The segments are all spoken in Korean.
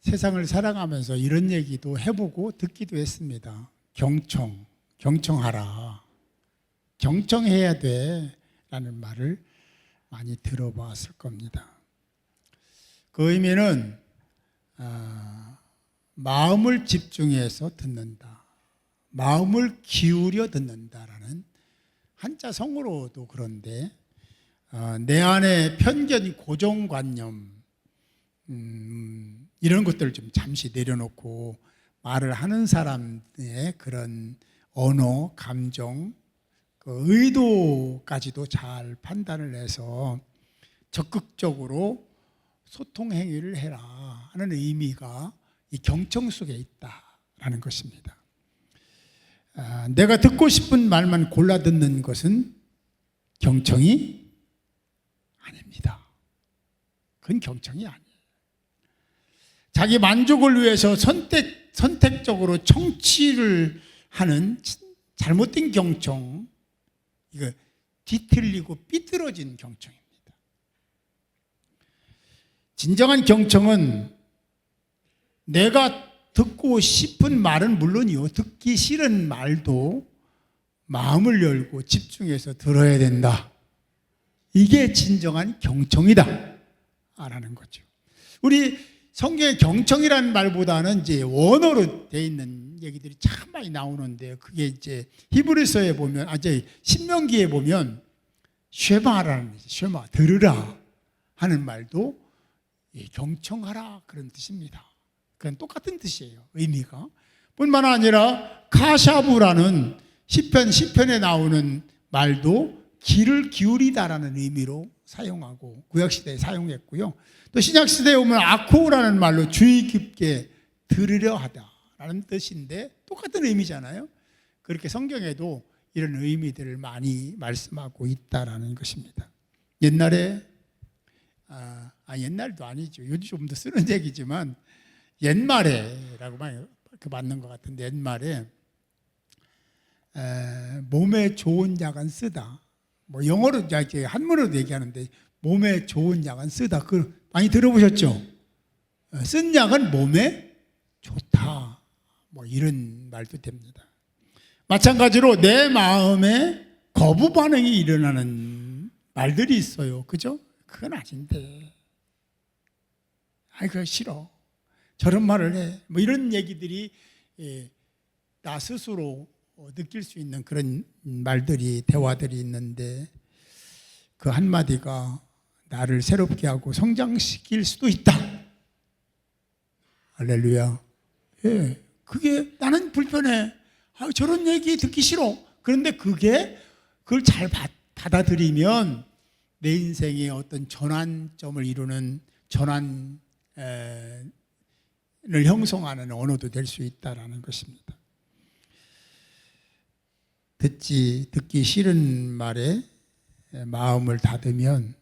세상을 살아가면서 이런 얘기도 해보고 듣기도 했습니다. 경청하라. 경청해야 돼 라는 말을 많이 들어봤을 겁니다. 그 의미는 마음을 집중해서 듣는다. 마음을 기울여 듣는다라는 한자 성어로도 그런데 내 안에 편견, 고정관념 이런 것들을 좀 잠시 내려놓고 말을 하는 사람의 그런 언어, 감정, 그 의도까지도 잘 판단을 해서 적극적으로 소통 행위를 해라 하는 의미가 이 경청 속에 있다라는 것입니다. 내가 듣고 싶은 말만 골라 듣는 것은 경청이 아닙니다. 그건 경청이 아니에요. 자기 만족을 위해서 선택적으로 청취를 하는 잘못된 경청, 이거 뒤틀리고 삐뚤어진 경청입니다. 진정한 경청은 내가 듣고 싶은 말은 물론이요, 듣기 싫은 말도 마음을 열고 집중해서 들어야 된다. 이게 진정한 경청이다 라는 거죠. 우리 성경에 경청이라는 말보다는 이제 원어로 되어 있는 얘기들이 참 많이 나오는데, 그게 이제 히브리서에 보면, 신명기에 보면 쉐마라는, 쉐마, 들으라 하는 말도 경청하라 그런 뜻입니다. 그건 똑같은 뜻이에요, 의미가. 뿐만 아니라 카샤부라는 시편에 나오는 말도 귀를 기울이다라는 의미로 사용하고 구약시대에 사용했고요. 또 신약시대에 오면 아코우라는 말로 주의 깊게 들으려 하다라는 뜻인데 똑같은 의미잖아요. 그렇게 성경에도 이런 의미들을 많이 말씀하고 있다라는 것입니다. 옛날에 옛날도 아니죠. 요즘 좀 더 쓰는 얘기지만 옛말에라고 맞는 것 같은데, 옛말에 몸에 좋은 약은 쓰다. 뭐 영어로 한문으로 얘기하는데 몸에 좋은 약은 쓰다. 그 많이 들어보셨죠? 쓴 약은 몸에 좋다. 뭐 이런 말도 됩니다. 마찬가지로 내 마음에 거부 반응이 일어나는 말들이 있어요. 그죠? 그건 아닌데. 그거 싫어. 저런 말을 해. 뭐 이런 얘기들이 나 스스로 느낄 수 있는 그런 말들이, 대화들이 있는데 그 한마디가 나를 새롭게 하고 성장시킬 수도 있다. 할렐루야. 예, 그게 나는 불편해. 저런 얘기 듣기 싫어. 그런데 그걸 잘 받아들이면 내 인생의 어떤 전환점을 이루는 전환을 형성하는 언어도 될 수 있다라는 것입니다. 듣기 싫은 말에 마음을 닫으면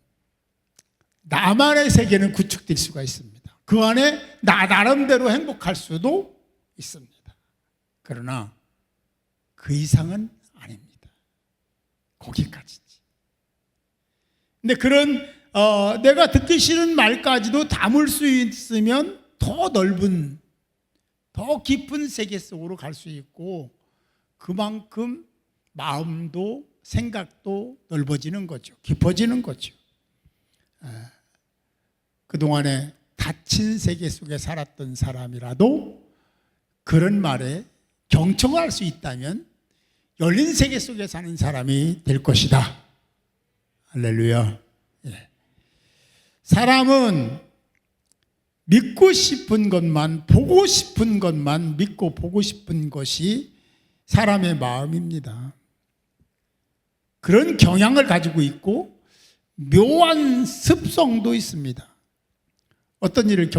나만의 세계는 구축될 수가 있습니다. 그 안에 나 나름대로 행복할 수도 있습니다. 그러나 그 이상은 아닙니다. 거기까지지. 근데 그런 내가 듣기 싫은 말까지도 담을 수 있으면 더 넓은, 더 깊은 세계 속으로 갈 수 있고, 그만큼 마음도 생각도 넓어지는 거죠. 깊어지는 거죠. 그동안에 닫힌 세계 속에 살았던 사람이라도 그런 말에 경청할 수 있다면 열린 세계 속에 사는 사람이 될 것이다. 할렐루야. 예. 사람은 믿고 싶은 것만, 보고 싶은 것만 믿고 보고 싶은 것이 사람의 마음입니다. 그런 경향을 가지고 있고 묘한 습성도 있습니다. 어떤 일을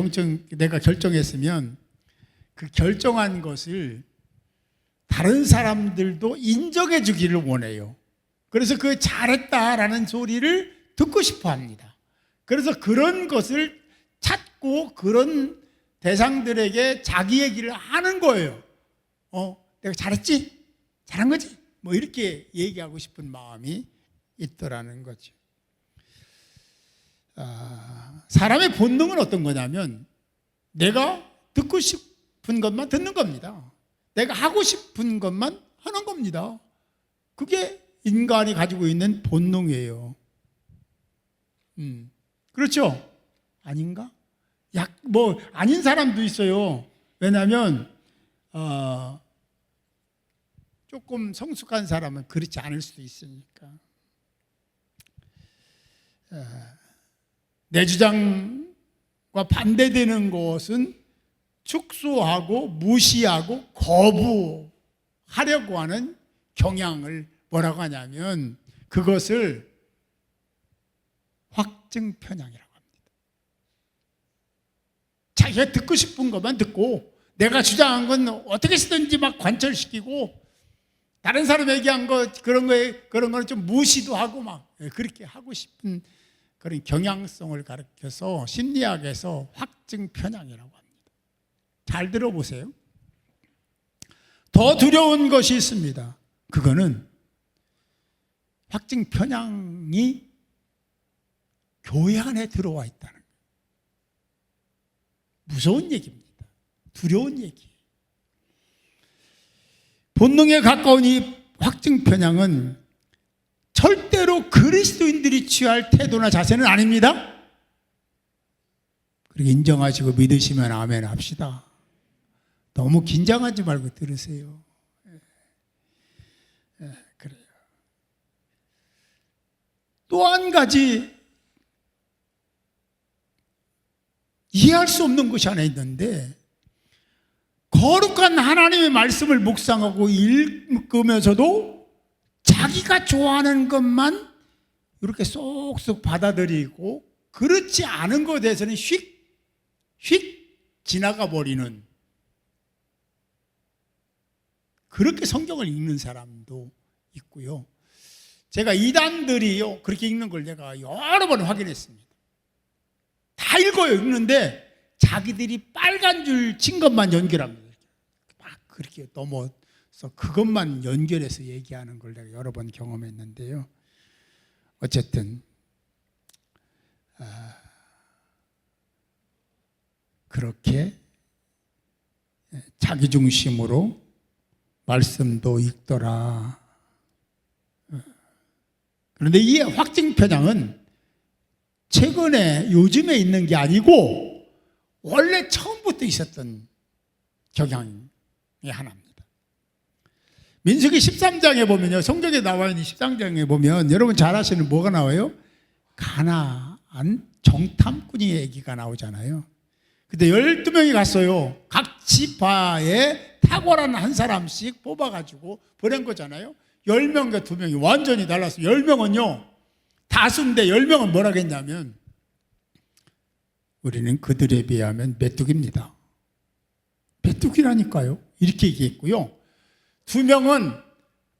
내가 결정했으면 그 결정한 것을 다른 사람들도 인정해 주기를 원해요. 그래서 그 잘했다라는 소리를 듣고 싶어 합니다. 그래서 그런 것을 찾고 그런 대상들에게 자기 얘기를 하는 거예요. 내가 잘했지? 잘한 거지? 뭐 이렇게 얘기하고 싶은 마음이 있더라는 거죠. 사람의 본능은 어떤 거냐면 내가 듣고 싶은 것만 듣는 겁니다. 내가 하고 싶은 것만 하는 겁니다. 그게 인간이 가지고 있는 본능이에요. 그렇죠? 아닌가? 아닌 사람도 있어요. 왜냐하면 조금 성숙한 사람은 그렇지 않을 수도 있으니까. 내 주장과 반대되는 것은 축소하고 무시하고 거부하려고 하는 경향을 뭐라고 하냐면 그것을 확증 편향이라고 합니다. 자기가 듣고 싶은 것만 듣고 내가 주장한 건 어떻게 쓰든지 막 관철시키고 다른 사람 얘기한 거 그런 거는 좀 무시도 하고 막 그렇게 하고 싶은 그런 경향성을 가르쳐서 심리학에서 확증 편향이라고 합니다. 잘 들어보세요. 더 두려운 것이 있습니다. 그거는 확증 편향이 교회 안에 들어와 있다는 거예요. 무서운 얘기입니다. 두려운 얘기. 본능에 가까운 이 확증 편향은 절대로 그리스도인들이 취할 태도나 자세는 아닙니다. 그렇게 인정하시고 믿으시면 아멘 합시다. 너무 긴장하지 말고 들으세요. 그래요. 또 한 가지 이해할 수 없는 것이 하나 있는데, 거룩한 하나님의 말씀을 묵상하고 읽으면서도 자기가 좋아하는 것만 이렇게 쏙쏙 받아들이고 그렇지 않은 것에 대해서는 휙 지나가 버리는, 그렇게 성경을 읽는 사람도 있고요. 제가 이단들이요 그렇게 읽는 걸 제가 여러 번 확인했습니다. 다 읽는데 자기들이 빨간 줄 친 것만 연결합니다. 막 그렇게 넘어서 그것만 연결해서 얘기하는 걸 내가 여러 번 경험했는데요. 어쨌든 그렇게 자기중심으로 말씀도 읽더라. 그런데 이 확증 편향은 최근에 요즘에 있는 게 아니고 원래 처음부터 있었던 경향의 하나입니다. 민수기 13장에 보면요, 성경에 나와 있는 13장에 보면 여러분 잘 아시는 뭐가 나와요? 가나안 정탐꾼의 얘기가 나오잖아요. 근데 12명이 갔어요. 각 지파에 탁월한 한 사람씩 뽑아가지고 보낸 거잖아요. 10명과 2명이 완전히 달랐어요. 10명은요 다수인데 10명은 뭐라 했냐면 우리는 그들에 비하면 메뚜기입니다. 메뚜기라니까요. 이렇게 얘기했고요. 2명은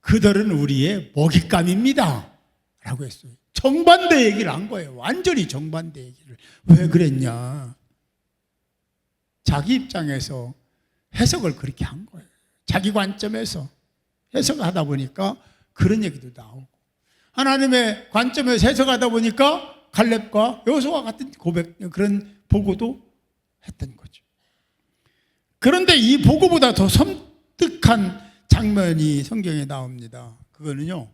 그들은 우리의 먹잇감입니다 라고 했어요. 정반대 얘기를 한 거예요. 완전히 정반대 얘기를. 왜 그랬냐, 자기 입장에서 해석을 그렇게 한 거예요. 자기 관점에서 해석하다 보니까 그런 얘기도 나오고, 하나님의 관점에서 해석하다 보니까 갈렙과 여호수아와 같은 고백, 그런 보고도 했던 거죠. 그런데 이 보고보다 더 섬뜩한 장면이 성경에 나옵니다. 그거는요,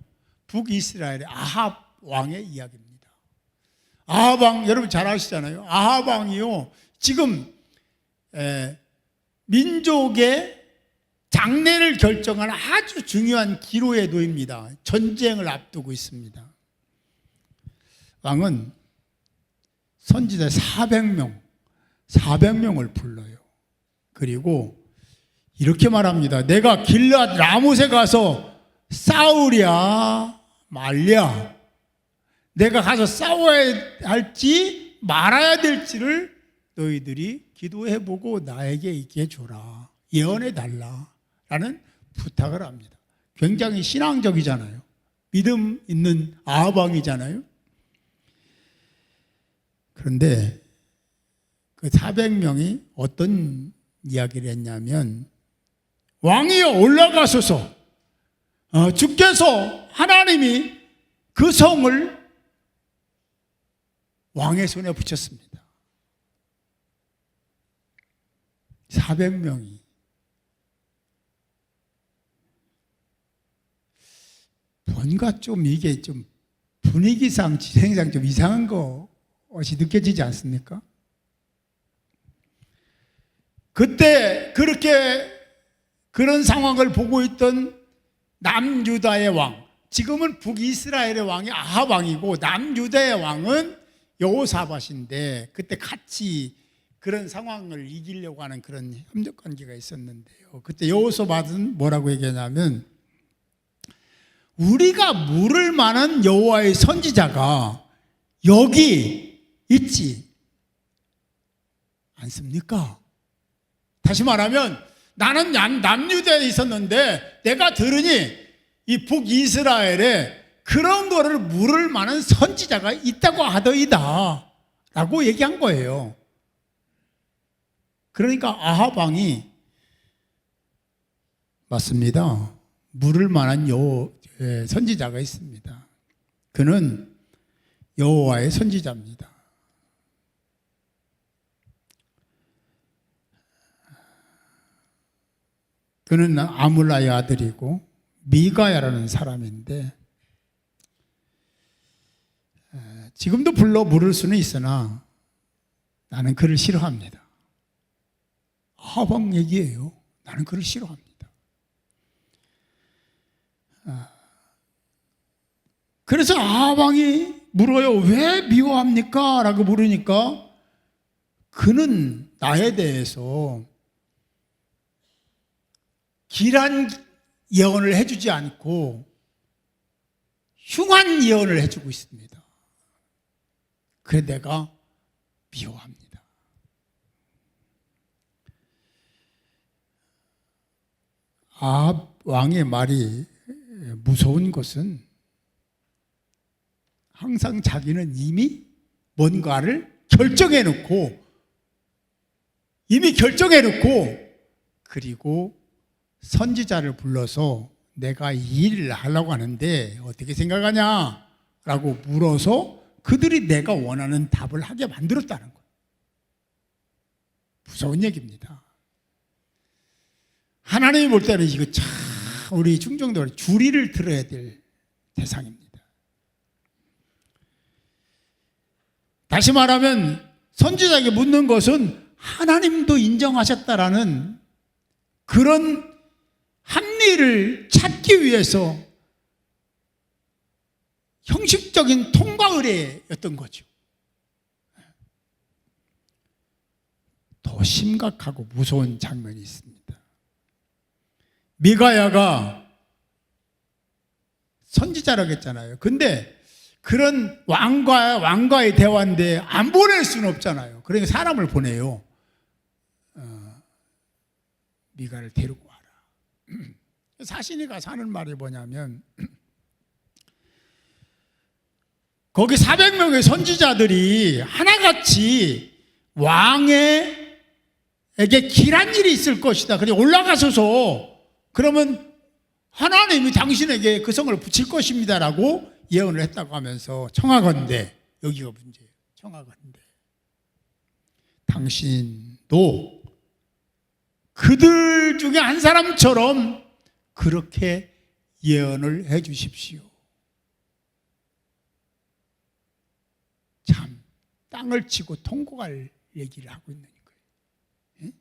북이스라엘의 아합 왕의 이야기입니다. 아합 왕 여러분 잘 아시잖아요. 아합 왕이요 지금 민족의 장래를 결정하는 아주 중요한 기로에 놓입니다. 전쟁을 앞두고 있습니다. 왕은 선지자 400명을 불러요. 그리고 이렇게 말합니다. 내가 길앗 라못에 가서 싸우랴 말랴, 내가 가서 싸워야 할지 말아야 될지를 너희들이 기도해보고 나에게 얘기해 줘라, 예언해 달라 라는 부탁을 합니다. 굉장히 신앙적이잖아요. 믿음 있는 아합 왕이잖아요. 그런데 그 400명이 어떤 이야기를 했냐면, 왕이여 올라가소서, 주께서 하나님이 그 성을 왕의 손에 붙였습니다. 400명이 뭔가 좀 이게 좀 분위기상 진행상 좀 이상한 것이 느껴지지 않습니까? 그때 그렇게 그런 상황을 보고 있던 남유다의 왕, 지금은 북이스라엘의 왕이 아합 왕이고 남유다의 왕은 여호사밧인데, 그때 같이 그런 상황을 이기려고 하는 그런 협력 관계가 있었는데요. 그때 여호사밧은 뭐라고 얘기하냐면, 우리가 물을 만한 여호와의 선지자가 여기 있지 않습니까? 다시 말하면 나는 남유다에 있었는데 내가 들으니 이 북이스라엘에 그런 거를 물을 만한 선지자가 있다고 하더이다 라고 얘기한 거예요. 그러니까 아합 왕이 맞습니다. 물을 만한 선지자가 있습니다. 그는 여호와의 선지자입니다. 그는 아물라의 아들이고 미가야라는 사람인데, 지금도 불러 부를 수는 있으나 나는 그를 싫어합니다. 아합 왕 얘기예요. 나는 그를 싫어합니다. 그래서 아합 왕이 물어요. 왜 미워합니까? 라고 물으니까 그는 나에 대해서 길한 예언을 해주지 않고 흉한 예언을 해주고 있습니다. 그래 내가 미워합니다. 아합 왕의 말이 무서운 것은 항상 자기는 이미 뭔가를 결정해놓고 그리고 선지자를 불러서 내가 이 일을 하려고 하는데 어떻게 생각하냐? 라고 물어서 그들이 내가 원하는 답을 하게 만들었다는 거예요. 무서운 얘기입니다. 하나님이 볼 때는 이거 참 우리 중정도를 주리를 들어야 될 대상입니다. 다시 말하면 선지자에게 묻는 것은 하나님도 인정하셨다라는 그런 합리를 찾기 위해서 형식적인 통과 의례였던 거죠. 더 심각하고 무서운 장면이 있습니다. 미가야가 선지자라고 했잖아요. 근데 그런 왕과의 대화인데 안 보낼 수는 없잖아요. 그러니까 사람을 보내요. 미가를 데리고 와라. 사신이가 사는 말이 뭐냐면, 거기 400명의 선지자들이 하나같이 왕에게 길한 일이 있을 것이다. 그래 올라가소서, 그러면 하나님이 당신에게 그 성을 붙일 것입니다라고 예언을 했다고 하면서, 청하건대, 여기가 문제예요. 청하건대 당신도 그들 중에 한 사람처럼 그렇게 예언을 해 주십시오. 참 땅을 치고 통곡할 얘기를 하고 있는 거예요.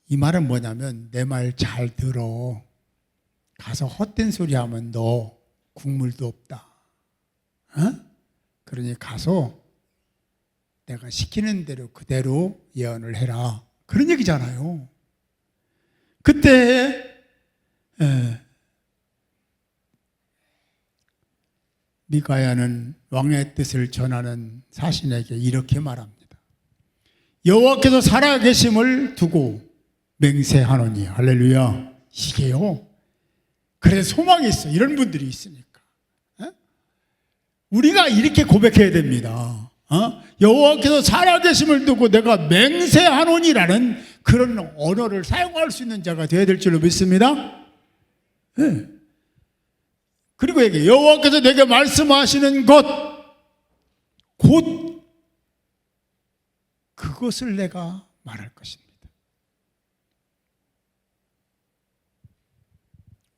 이 말은 뭐냐면, 내 말 잘 들어. 가서 헛된 소리 하면 너 국물도 없다. 그러니 가서 내가 시키는 대로 그대로 예언을 해라. 그런 얘기잖아요. 그때 미가야는 왕의 뜻을 전하는 사신에게 이렇게 말합니다. 여호와께서 살아계심을 두고 맹세하노니. 할렐루야. 이게요. 그래서 소망이 있어. 이런 분들이 있으니까. 우리가 이렇게 고백해야 됩니다. 여호와께서 살아계심을 두고 내가 맹세하노니라는 그런 언어를 사용할 수 있는 자가 되어야 될 줄로 믿습니다. 네. 그리고 여호와께서 내게 말씀하시는 것 곧 그것을 내가 말할 것입니다.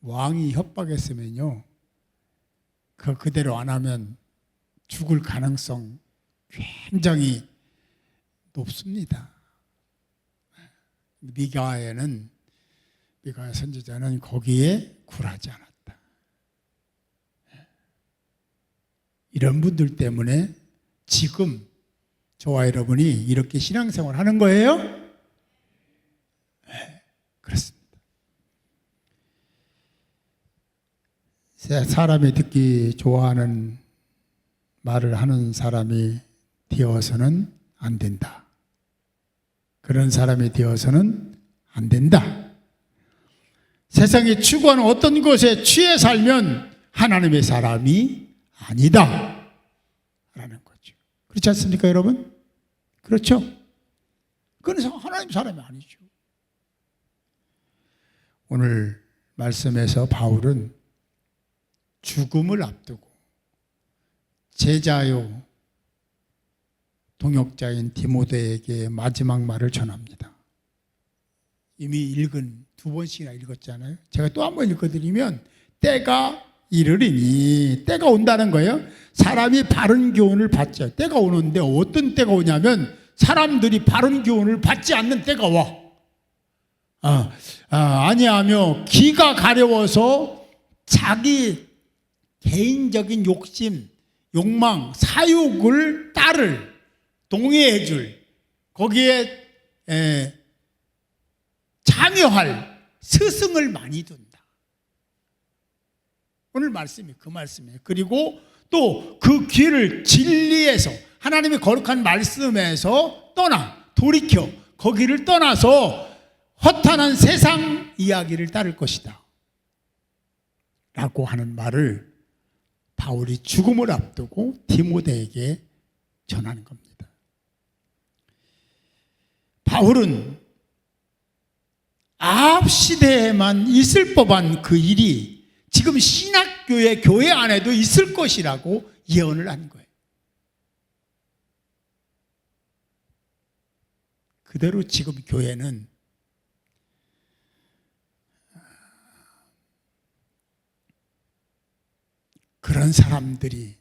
왕이 협박했으면요, 그대로 안 하면 죽을 가능성 굉장히 높습니다. 미가야 선지자는 거기에 굴하지 않았다. 이런 분들 때문에 지금 저와 여러분이 이렇게 신앙생활 하는 거예요? 네, 그렇습니다. 사람이 듣기 좋아하는 말을 하는 사람이 되어서는 안 된다. 그런 사람이 되어서는 안 된다. 세상이 추구하는 어떤 것에 취해 살면 하나님의 사람이 아니다 라는 거죠. 그렇지 않습니까, 여러분? 그렇죠? 그래서 하나님 사람이 아니죠. 오늘 말씀에서 바울은 죽음을 앞두고 제자요 동역자인 디모데에게 마지막 말을 전합니다. 이미 읽은 2번씩이나 읽었잖아요. 제가 또 한 번 읽어드리면 때가 이르리니, 때가 온다는 거예요. 사람이 바른 교훈을 받죠. 때가 오는데 어떤 때가 오냐면 사람들이 바른 교훈을 받지 않는 때가 와. 아니하며 기가 가려워서 자기 개인적인 욕심, 욕망, 사욕을 따를 동의해 줄, 거기에 참여할 스승을 많이 둔다. 오늘 말씀이 그 말씀이에요. 그리고 또 그 길을 진리에서, 하나님의 거룩한 말씀에서 돌이켜 거기를 떠나서 허탄한 세상 이야기를 따를 것이다 라고 하는 말을 바울이 죽음을 앞두고 디모데에게 전하는 겁니다. 바울은 아합 시대에만 있을 법한 그 일이 지금 신학교의 교회 안에도 있을 것이라고 예언을 한 거예요. 그대로 지금 교회는 그런 사람들이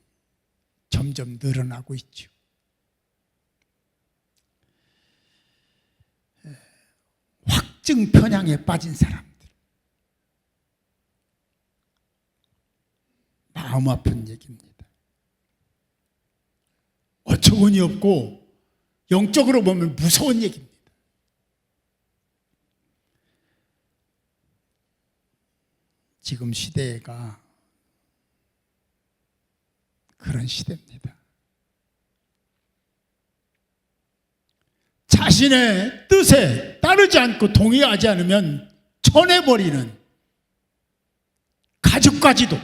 점점 늘어나고 있죠. 확증 편향에 빠진 사람들, 마음 아픈 얘기입니다. 어처구니 없고 영적으로 보면 무서운 얘기입니다. 지금 시대가 그런 시대입니다. 자신의 뜻에 따르지 않고 동의하지 않으면 쳐내버리는 가족까지도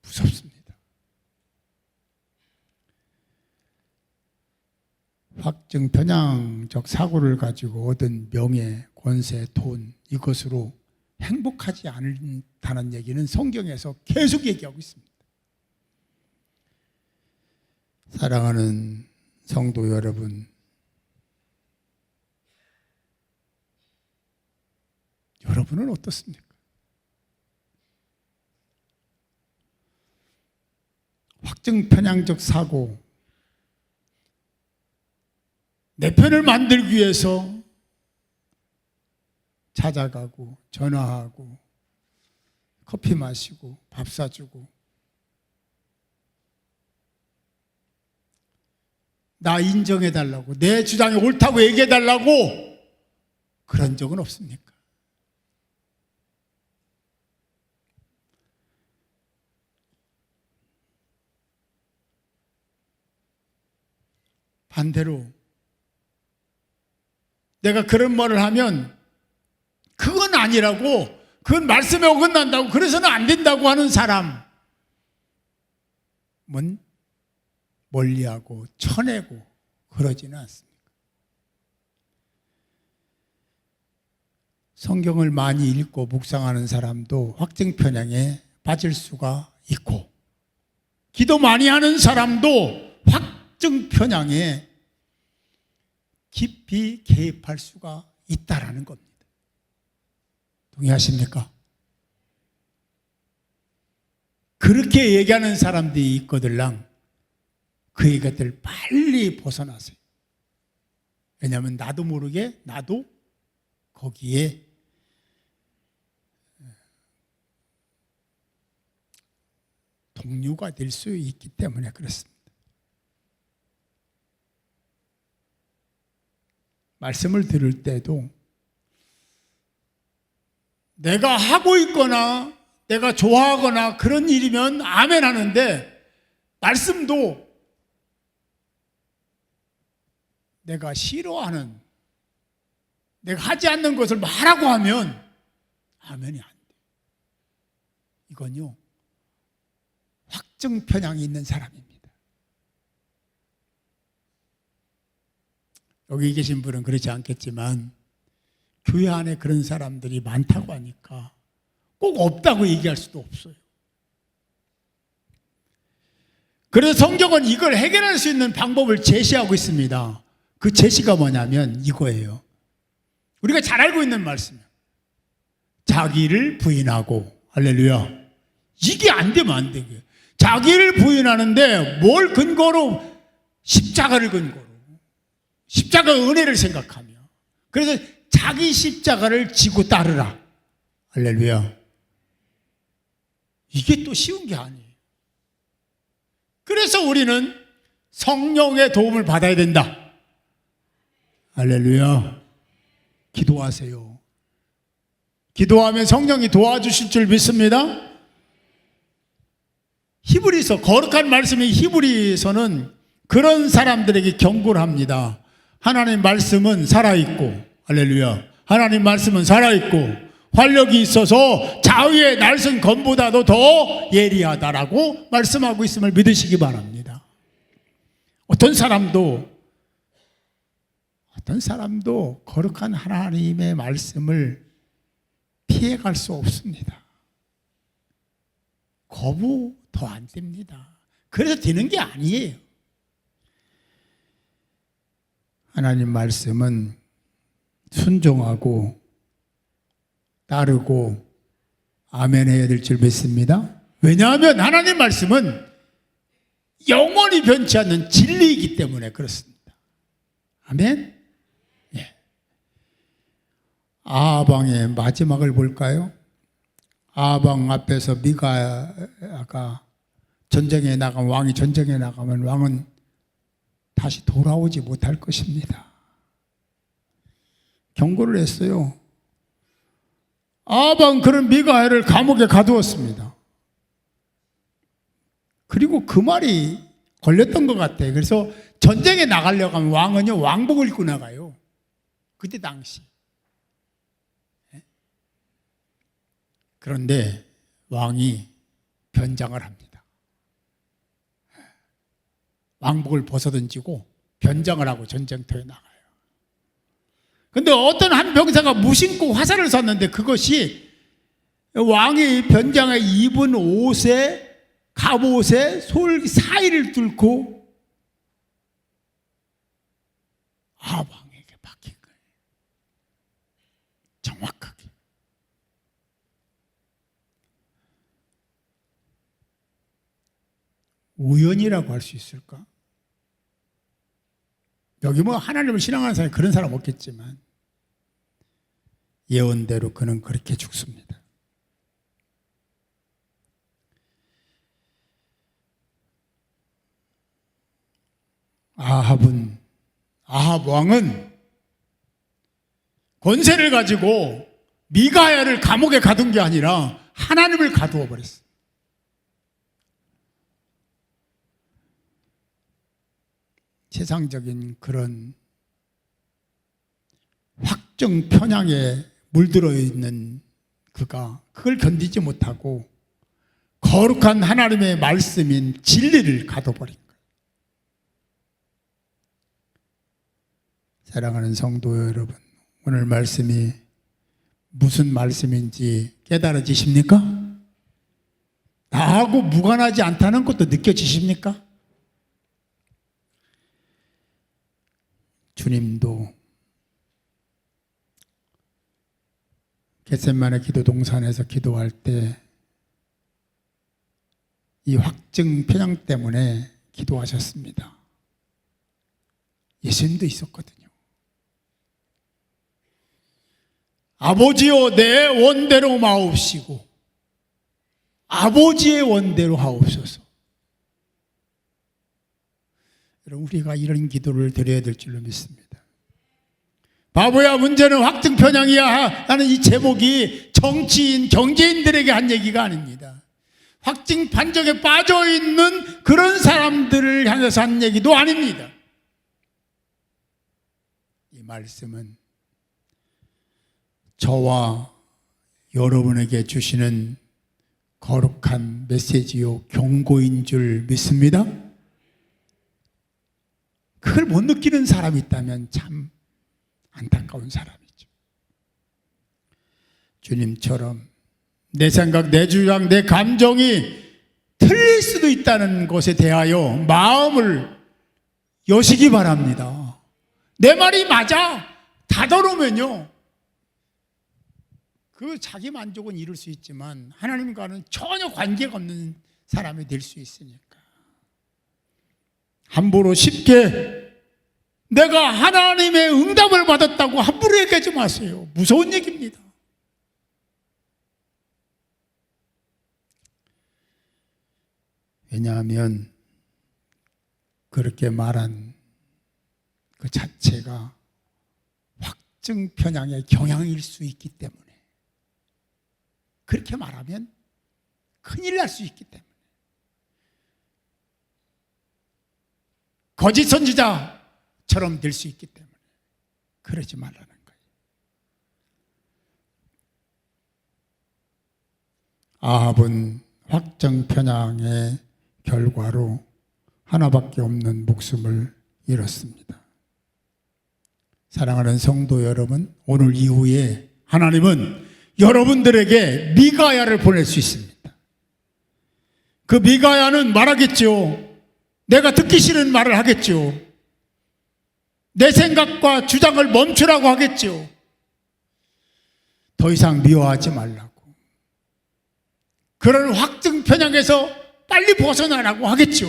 무섭습니다. 확증 편향적 사고를 가지고 얻은 명예, 권세, 돈, 이것으로 행복하지 않다는 얘기는 성경에서 계속 얘기하고 있습니다. 사랑하는 성도 여러분, 여러분은 어떻습니까? 확증 편향적 사고, 내 편을 만들기 위해서 찾아가고 전화하고 커피 마시고 밥 사주고, 나 인정해달라고, 내 주장이 옳다고 얘기해달라고 그런 적은 없습니까? 반대로 내가 그런 말을 하면 그건 아니라고, 그건 말씀에 어긋난다고, 그래서는 안 된다고 하는 사람은 멀리하고 쳐내고 그러지는 않습니다. 성경을 많이 읽고 묵상하는 사람도 확증 편향에 빠질 수가 있고, 기도 많이 하는 사람도 확증 편향에 깊이 개입할 수가 있다라는 겁니다. 동의하십니까? 그렇게 얘기하는 사람들이 있거들랑 그 얘기들 빨리 벗어나세요. 왜냐하면 나도 모르게 나도 거기에 동료가 될 수 있기 때문에 그렇습니다. 말씀을 들을 때도 내가 하고 있거나 내가 좋아하거나 그런 일이면 아멘 하는데, 말씀도 내가 싫어하는, 내가 하지 않는 것을 말하고 하면 아멘이 안 돼. 이건요, 확증 편향이 있는 사람입니다. 여기 계신 분은 그렇지 않겠지만 교회 안에 그런 사람들이 많다고 하니까 꼭 없다고 얘기할 수도 없어요. 그래서 성경은 이걸 해결할 수 있는 방법을 제시하고 있습니다. 그 제시가 뭐냐면 이거예요. 우리가 잘 알고 있는 말씀이에요. 자기를 부인하고, 할렐루야. 이게 안 되면 안 되게. 자기를 부인하는데 뭘 근거로? 십자가를 근거로. 십자가의 은혜를 생각하며. 그래서 자기 십자가를 지고 따르라. 할렐루야. 이게 또 쉬운 게 아니에요. 그래서 우리는 성령의 도움을 받아야 된다. 할렐루야. 기도하세요. 기도하면 성령이 도와주실 줄 믿습니다. 히브리서, 거룩한 말씀이 히브리서는 그런 사람들에게 경고를 합니다. 하나님 말씀은 살아있고, 할렐루야. 하나님 말씀은 살아있고 활력이 있어서 자위의 날선 검보다도 더 예리하다라고 말씀하고 있음을 믿으시기 바랍니다. 어떤 사람도 거룩한 하나님의 말씀을 피해갈 수 없습니다. 거부 더 안 됩니다. 그래서 되는 게 아니에요. 하나님 말씀은 순종하고 따르고 아멘 해야 될 줄 믿습니다. 왜냐하면 하나님 말씀은 영원히 변치 않는 진리이기 때문에 그렇습니다. 아멘. 예. 아하방의 마지막을 볼까요? 아하방 앞에서 미가야가 전쟁에 나가면, 왕이 전쟁에 나가면 왕은 다시 돌아오지 못할 것입니다. 경고를 했어요. 아하방 그런 미가야를 감옥에 가두었습니다. 그리고 그 말이 걸렸던 것 같아요. 그래서 전쟁에 나가려고 하면 왕은요, 왕복을 입고 나가요. 그때 당시. 그런데 왕이 변장을 합니다. 왕복을 벗어던지고 변장을 하고 전쟁터에 나가요. 근데 어떤 한 병사가 무심코 화살을 쐈는데 그것이 왕이 변장에 입은 옷에, 갑옷에 솔 사이를 뚫고 아방에게 박힌 거예요. 정확하게. 우연이라고 할 수 있을까? 여기 뭐 하나님을 신앙하는 사람이 그런 사람 없겠지만 예언대로 그는 그렇게 죽습니다. 아합 왕은 권세를 가지고 미가야를 감옥에 가둔 게 아니라 하나님을 가두어 버렸어요. 세상적인 그런 확정 편향에 물들어 있는 그가 그걸 견디지 못하고 거룩한 하나님의 말씀인 진리를 가둬버린 거예요. 사랑하는 성도 여러분, 오늘 말씀이 무슨 말씀인지 깨달아지십니까? 나하고 무관하지 않다는 것도 느껴지십니까? 주님도 겟세마네 기도 동산에서 기도할 때 이 확증 편향 때문에 기도하셨습니다. 예수님도 있었거든요. 아버지여 내 원대로 마옵시고 아버지의 원대로 하옵소서. 여러분, 우리가 이런 기도를 드려야 될 줄로 믿습니다. 바보야 문제는 확증 편향이야 하는 이 제목이 정치인, 경제인들에게 한 얘기가 아닙니다. 확증 판정에 빠져있는 그런 사람들을 향해서 한 얘기도 아닙니다. 이 말씀은 저와 여러분에게 주시는 거룩한 메시지요 경고인 줄 믿습니다. 그걸 못 느끼는 사람이 있다면 참 안타까운 사람이죠. 주님처럼 내 생각, 내 주장, 내 감정이 틀릴 수도 있다는 것에 대하여 마음을 여시기 바랍니다. 내 말이 맞아 다더러면요, 그 자기 만족은 이룰 수 있지만 하나님과는 전혀 관계가 없는 사람이 될 수 있으니까 함부로 쉽게 내가 하나님의 응답을 받았다고 함부로 얘기하지 마세요. 무서운 얘기입니다. 왜냐하면 그렇게 말한 그 자체가 확증 편향의 경향일 수 있기 때문에, 그렇게 말하면 큰일 날 수 있기 때문에, 거짓 선지자처럼 될 수 있기 때문에 그러지 말라는 거예요. 아합은 확증 편향의 결과로 하나밖에 없는 목숨을 잃었습니다. 사랑하는 성도 여러분, 오늘 이후에 하나님은 여러분들에게 미가야를 보낼 수 있습니다. 그 미가야는 말하겠죠. 내가 듣기 싫은 말을 하겠죠. 내 생각과 주장을 멈추라고 하겠죠. 더 이상 미워하지 말라고, 그런 확증 편향에서 빨리 벗어나라고 하겠죠.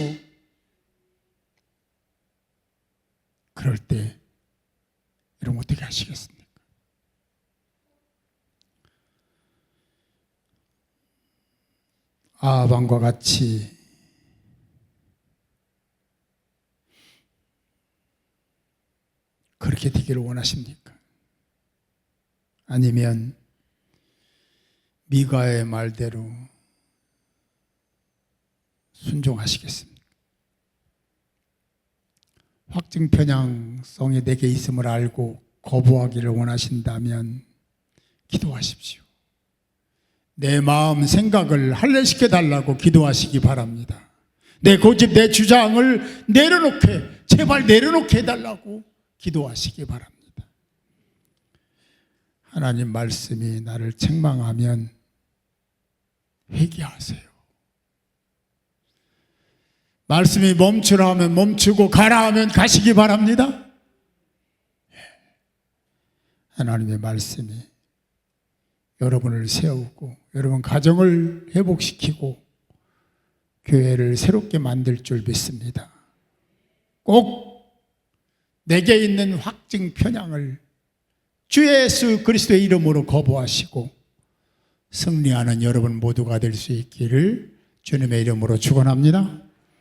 그럴 때 여러분 어떻게 하시겠습니까? 아합과 같이 그렇게 되기를 원하십니까? 아니면 미가의 말대로 순종하시겠습니까? 확증 편향성이 내게 있음을 알고 거부하기를 원하신다면 기도하십시오. 내 마음 생각을 할례시켜 달라고 기도하시기 바랍니다. 내 고집, 내 주장을 내려놓게, 제발 내려놓게 해달라고 기도하시기 바랍니다. 하나님 말씀이 나를 책망하면 회개하세요. 말씀이 멈추라 하면 멈추고 가라 하면 가시기 바랍니다. 하나님의 말씀이 여러분을 세우고 여러분 가정을 회복시키고 교회를 새롭게 만들 줄 믿습니다. 꼭 내게 있는 확증 편향을 주 예수 그리스도의 이름으로 거부하시고 승리하는 여러분 모두가 될 수 있기를 주님의 이름으로 축원합니다.